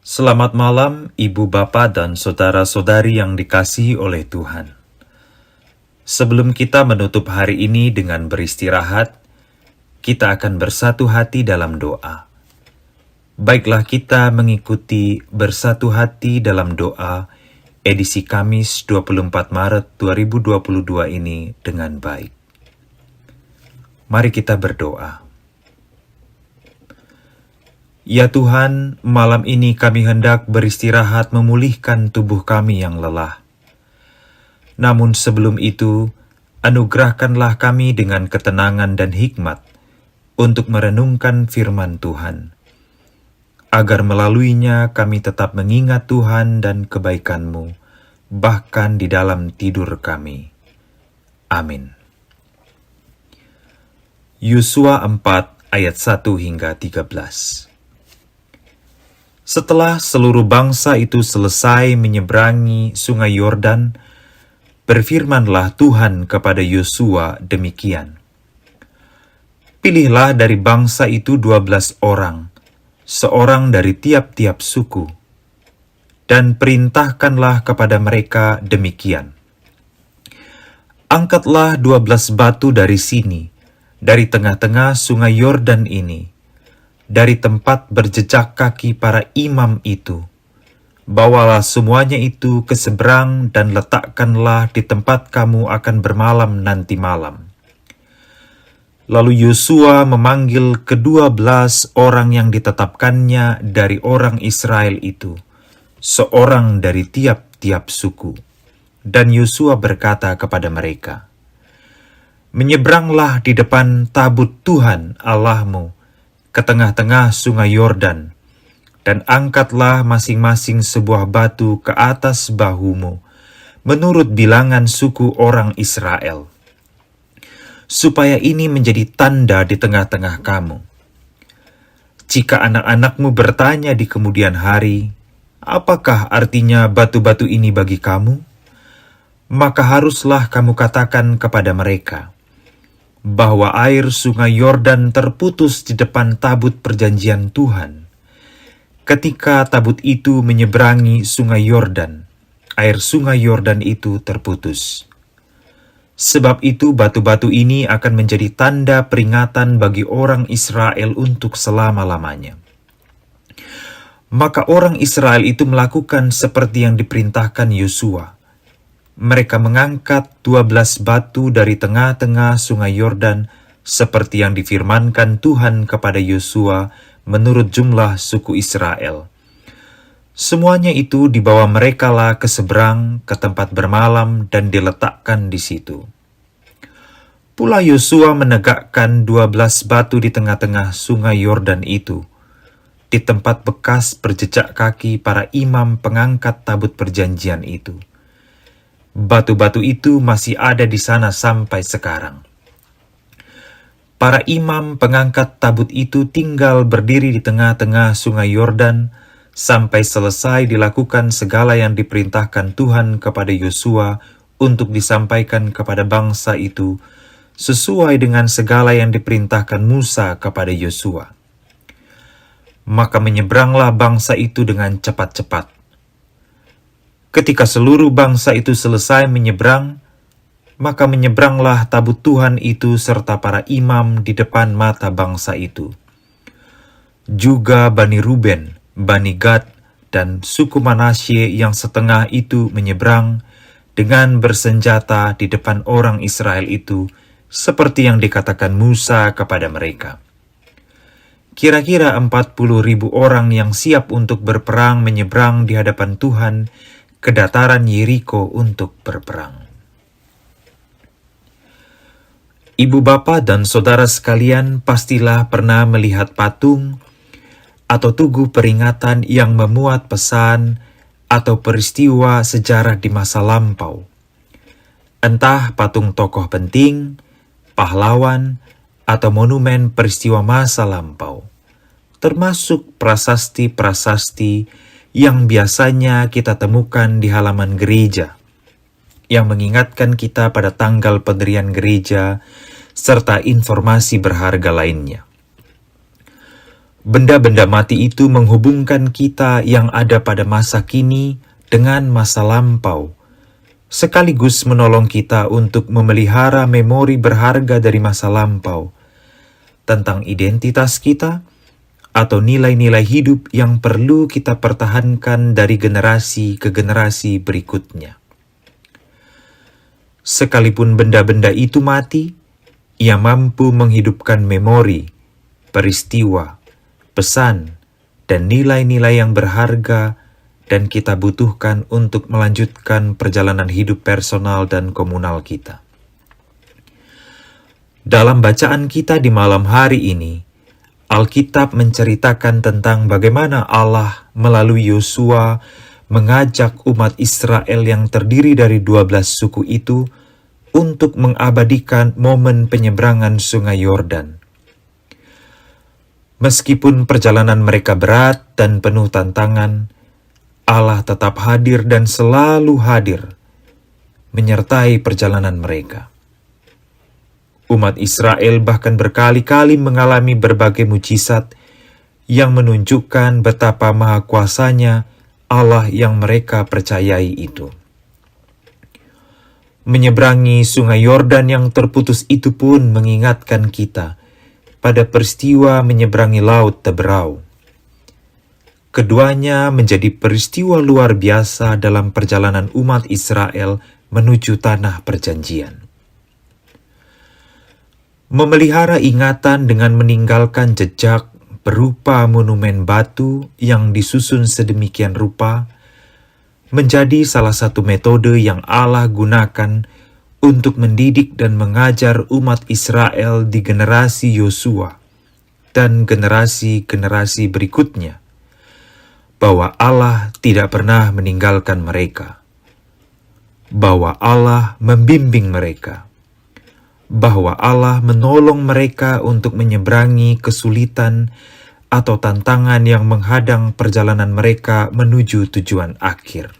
Selamat malam, Ibu Bapa dan saudara-saudari yang dikasihi oleh Tuhan. Sebelum kita menutup hari ini dengan beristirahat, kita akan bersatu hati dalam doa. Baiklah kita mengikuti bersatu hati dalam doa edisi Kamis 24 Maret 2022 ini dengan baik. Mari kita berdoa. Ya Tuhan, malam ini kami hendak beristirahat memulihkan tubuh kami yang lelah. Namun sebelum itu, anugerahkanlah kami dengan ketenangan dan hikmat untuk merenungkan firman Tuhan, agar melaluinya kami tetap mengingat Tuhan dan kebaikan-Mu, bahkan di dalam tidur kami. Amin. Yosua 4 ayat 1 hingga 13. Setelah seluruh bangsa itu selesai menyeberangi sungai Yordan, berfirmanlah Tuhan kepada Yosua demikian. Pilihlah dari bangsa itu 12 orang, seorang dari tiap-tiap suku, dan perintahkanlah kepada mereka demikian. Angkatlah 12 batu dari sini, dari tengah-tengah sungai Yordan ini, dari tempat berjejak kaki para imam itu. Bawalah semuanya itu ke seberang dan letakkanlah di tempat kamu akan bermalam nanti malam. Lalu Yosua memanggil ke-12 orang yang ditetapkannya dari orang Israel itu, seorang dari tiap-tiap suku. Dan Yosua berkata kepada mereka, "Menyeberanglah di depan tabut Tuhan Allahmu ke tengah-tengah sungai Yordan, dan angkatlah masing-masing sebuah batu ke atas bahumu, menurut bilangan suku orang Israel, supaya ini menjadi tanda di tengah-tengah kamu. Jika anak-anakmu bertanya di kemudian hari, apakah artinya batu-batu ini bagi kamu? Maka haruslah kamu katakan kepada mereka, bahwa air sungai Yordan terputus di depan tabut perjanjian Tuhan. Ketika tabut itu menyeberangi sungai Yordan, air sungai Yordan itu terputus. Sebab itu batu-batu ini akan menjadi tanda peringatan bagi orang Israel untuk selama-lamanya." Maka orang Israel itu melakukan seperti yang diperintahkan Yosua. Mereka mengangkat 12 batu dari tengah-tengah sungai Yordan seperti yang difirmankan Tuhan kepada Yosua menurut jumlah suku Israel. Semuanya itu dibawa merekalah ke seberang ke tempat bermalam dan diletakkan di situ. Pula Yosua menegakkan 12 batu di tengah-tengah sungai Yordan itu, di tempat bekas berjejak kaki para imam pengangkat tabut perjanjian itu. Batu-batu itu masih ada di sana sampai sekarang. Para imam pengangkat tabut itu tinggal berdiri di tengah-tengah sungai Yordan sampai selesai dilakukan segala yang diperintahkan Tuhan kepada Yosua untuk disampaikan kepada bangsa itu, sesuai dengan segala yang diperintahkan Musa kepada Yosua. Maka menyeberanglah bangsa itu dengan cepat-cepat. Ketika seluruh bangsa itu selesai menyeberang, maka menyeberanglah tabut Tuhan itu serta para imam di depan mata bangsa itu. Juga Bani Ruben, Bani Gad, dan suku Manasye yang setengah itu menyeberang dengan bersenjata di depan orang Israel itu, seperti yang dikatakan Musa kepada mereka. Kira-kira 40.000 orang yang siap untuk berperang menyeberang di hadapan Tuhan ke dataran Yeriko untuk berperang. Ibu bapa dan saudara sekalian pastilah pernah melihat patung atau tugu peringatan yang memuat pesan atau peristiwa sejarah di masa lampau. Entah patung tokoh penting, pahlawan, atau monumen peristiwa masa lampau, termasuk prasasti-prasasti yang biasanya kita temukan di halaman gereja, yang mengingatkan kita pada tanggal pendirian gereja, serta informasi berharga lainnya. Benda-benda mati itu menghubungkan kita yang ada pada masa kini dengan masa lampau, sekaligus menolong kita untuk memelihara memori berharga dari masa lampau tentang identitas kita atau nilai-nilai hidup yang perlu kita pertahankan dari generasi ke generasi berikutnya. Sekalipun benda-benda itu mati, ia mampu menghidupkan memori, peristiwa, pesan, dan nilai-nilai yang berharga dan kita butuhkan untuk melanjutkan perjalanan hidup personal dan komunal kita. Dalam bacaan kita di malam hari ini, Alkitab menceritakan tentang bagaimana Allah melalui Yosua mengajak umat Israel yang terdiri dari 12 suku itu untuk mengabadikan momen penyeberangan Sungai Yordan. Meskipun perjalanan mereka berat dan penuh tantangan, Allah tetap hadir dan selalu hadir, menyertai perjalanan mereka. Umat Israel bahkan berkali-kali mengalami berbagai mujizat yang menunjukkan betapa maha kuasanya Allah yang mereka percayai itu. Menyeberangi Sungai Yordan yang terputus itu pun mengingatkan kita pada peristiwa menyeberangi Laut Teberau. Keduanya menjadi peristiwa luar biasa dalam perjalanan umat Israel menuju tanah perjanjian. Memelihara ingatan dengan meninggalkan jejak berupa monumen batu yang disusun sedemikian rupa menjadi salah satu metode yang Allah gunakan untuk mendidik dan mengajar umat Israel di generasi Yosua dan generasi-generasi berikutnya, bahwa Allah tidak pernah meninggalkan mereka, bahwa Allah membimbing mereka, bahwa Allah menolong mereka untuk menyeberangi kesulitan atau tantangan yang menghadang perjalanan mereka menuju tujuan akhir.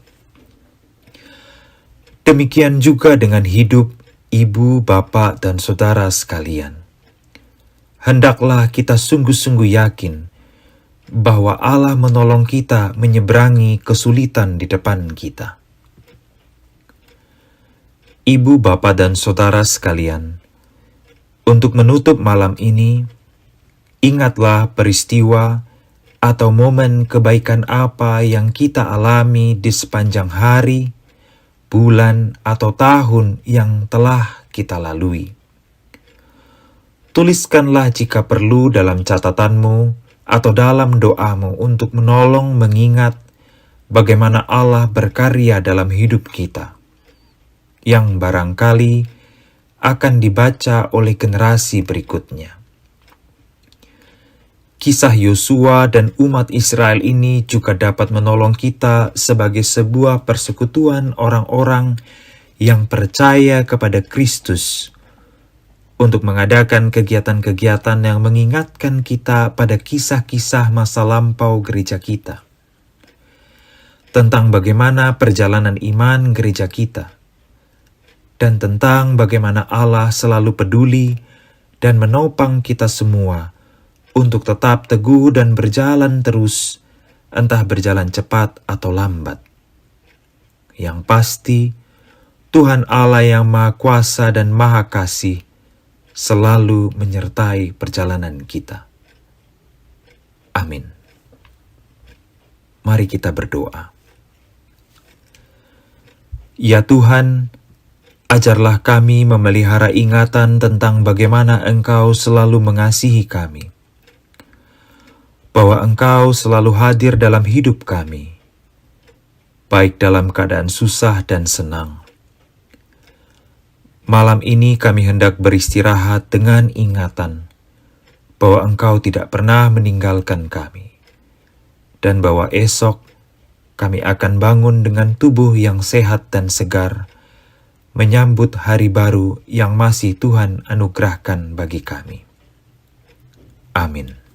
Demikian juga dengan hidup ibu, bapak, dan saudara sekalian. Hendaklah kita sungguh-sungguh yakin bahwa Allah menolong kita menyeberangi kesulitan di depan kita. Ibu, bapak, dan saudara sekalian, untuk menutup malam ini, ingatlah peristiwa atau momen kebaikan apa yang kita alami di sepanjang hari, bulan, atau tahun yang telah kita lalui. Tuliskanlah jika perlu dalam catatanmu atau dalam doamu untuk menolong mengingat bagaimana Allah berkarya dalam hidup kita, yang barangkali akan dibaca oleh generasi berikutnya. Kisah Yosua dan umat Israel ini juga dapat menolong kita sebagai sebuah persekutuan orang-orang yang percaya kepada Kristus untuk mengadakan kegiatan-kegiatan yang mengingatkan kita pada kisah-kisah masa lampau gereja kita, tentang bagaimana perjalanan iman gereja kita, dan tentang bagaimana Allah selalu peduli dan menopang kita semua untuk tetap teguh dan berjalan terus, entah berjalan cepat atau lambat. Yang pasti, Tuhan Allah yang Maha Kuasa dan Maha Kasih selalu menyertai perjalanan kita. Amin. Mari kita berdoa. Ya Tuhan, ajarlah kami memelihara ingatan tentang bagaimana Engkau selalu mengasihi kami, bahwa Engkau selalu hadir dalam hidup kami, baik dalam keadaan susah dan senang. Malam ini kami hendak beristirahat dengan ingatan bahwa Engkau tidak pernah meninggalkan kami, dan bahwa esok kami akan bangun dengan tubuh yang sehat dan segar, menyambut hari baru yang masih Tuhan anugerahkan bagi kami. Amin.